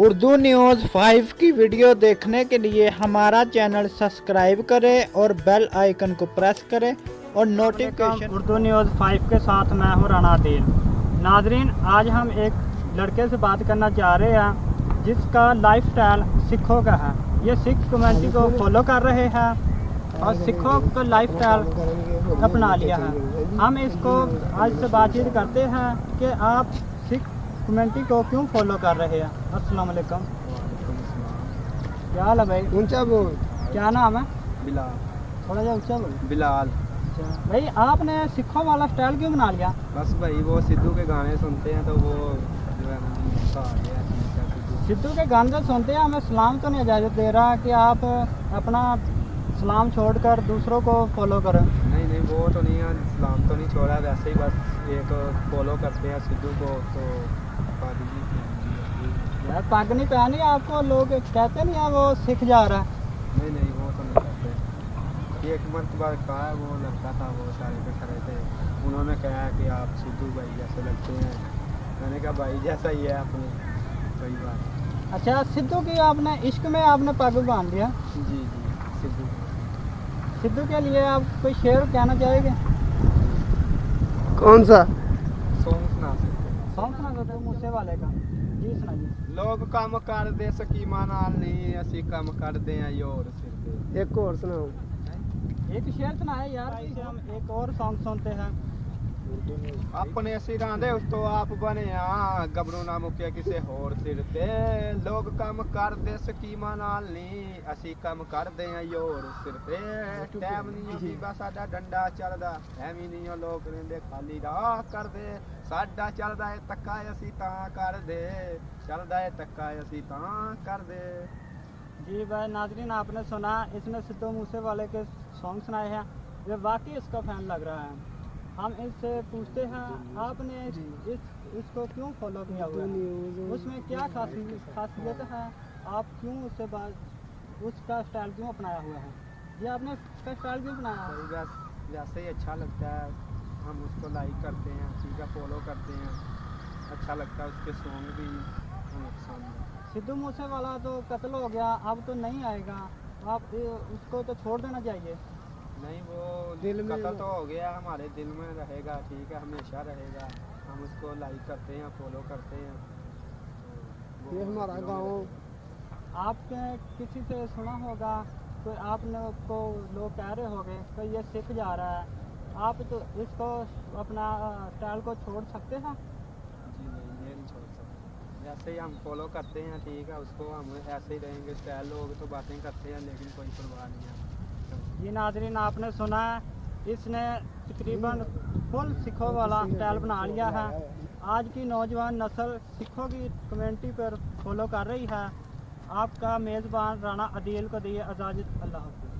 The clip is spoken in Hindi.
उर्दू न्यूज़ 5 की वीडियो देखने के लिए हमारा चैनल सब्सक्राइब करें और बेल आइकन को प्रेस करें और नोटिफिकेशन। उर्दू न्यूज़ 5 के साथ मैं हूं राना आदिल। नाजरीन, आज हम एक लड़के से बात करना चाह रहे हैं जिसका लाइफस्टाइल सिखों का है। ये सिख कम्युनिटी को फॉलो कर रहे हैं और सिखों का लाइफस्टाइल अपना लिया है। हम इसको आज से बातचीत करते हैं कि आप सिख कम्युनिटी को क्यों फॉलो कर रहे हैं। अस्सलाम वालेकुम। क्या हाल है भाई? ऊंचा बोल। क्या नाम है? बिलाल। थोड़ा जा ऊंचा बोल। बिलाल। भाई, आपने सिखों वाला स्टाइल क्यों बना लिया? बस भाई वो सिद्धू के गाने सुनते हैं तो वो जो है ना आ गया। सिद्धू के गाने तो सुनते हैं, हमें सलाम तो नहीं इजाज़त दे रहा कि आप अपना सलाम छोड़कर दूसरों को फॉलो करें। नहीं नहीं, वो तो नहीं है, इस्लाम तो नहीं छोड़ा, वैसे ही बस एक फॉलो करते हैं सिद्धू को। तो यार, पग नहीं पहनी, आपको लोग कहते नहीं है वो सिख जा रहा है। नहीं नहीं, वो तो नहीं करते। एक मरतबा कहा है, वो लड़का था, वो सारे पे खड़े थे, उन्होंने कहा कि आप सिद्धू भाई जैसे लगते हैं। मैंने कहा भाई जैसा ही है अपने, वही बात। अच्छा, सिद्धू की आपने इश्क में आपने पग बांध दिया? जी जी, सिद्धू। सिद्धू के लिए आप कोई शेर कहना चाहेंगे? कौन सा सॉन्ग सुना सकते? सॉन्ग सुना सकते हो मूसे वाले का? जी सुनाइए। लोग काम कर दे स्कीमां नाल नहीं, असी काम करते हैं योर सिर ते। एक और सुनाओ। एक शेर सुनाए यार। इसे हम एक और सॉन्ग सुनते हैं। अपने सिरां दे उत्तों आप बने आ, गबरू ना मुके किसे होर सिर ते। लोग काम कर दे स्कीमां नाल नहीं, असी काम करते हैं योर सिर ते। टाइम नहीं बीबा साडा डंडा चलदा, एवें नहीं लोग रहिंदे खाली राह करदे। साडा चलदा है तक्का असी तां करदे, चलदा है तक्का असी तां करदे। जी भाई नाजरीन, आपने सुना, इसने सिद्धू मूसे वाले के सॉन्ग सुनाए हैं। ये वाकई इसका फैन लग रहा है। हम इससे पूछते हैं, आपने इसको क्यों फॉलो किया हुआ है? उसमें क्या खासियत है? आप क्यों उसका स्टाइल क्यों अपनाया हुआ है? ये आपने उसका स्टाइल क्यों अपनाया है? वैसे ही अच्छा लगता है, हम उसको लाइक करते हैं, ठीक है, फॉलो करते हैं, अच्छा लगता है, उसके सॉन्ग भी हमें पसंद है। सिद्धू मूसे वाला तो कत्ल हो गया, अब तो नहीं आएगा, आप उसको तो छोड़ देना चाहिए। नहीं, वो दिल में कत्ल तो हो गया, हमारे दिल में रहेगा, ठीक है, हमेशा रहेगा। हम उसको लाइक करते हैं, फॉलो करते हैं। ये हमारा गाँव। आपने किसी से सुना होगा, तो आपने को लोग कह रहे होंगे कि ये सिख जा रहा है, आप तो इसको अपना स्टाइल को छोड़ सकते हैं? जी नहीं, ये नहीं छोड़ सकते, वैसे ही हम फॉलो करते हैं, ठीक है, उसको हम ऐसे ही रहेंगे। स्टाइल लोग तो बातें करते हैं लेकिन कोई परवाह नहीं है। ये नाजरीन, आपने सुना है, इसने तकरीबन फुल सिखों वाला स्टाइल बना लिया है। आज की नौजवान नस्ल सिखों की कम्युनिटी पर फॉलो कर रही है। आपका मेज़बान राना आदिल को दिए इजाज़त। अल्लाह हाफ़िज़।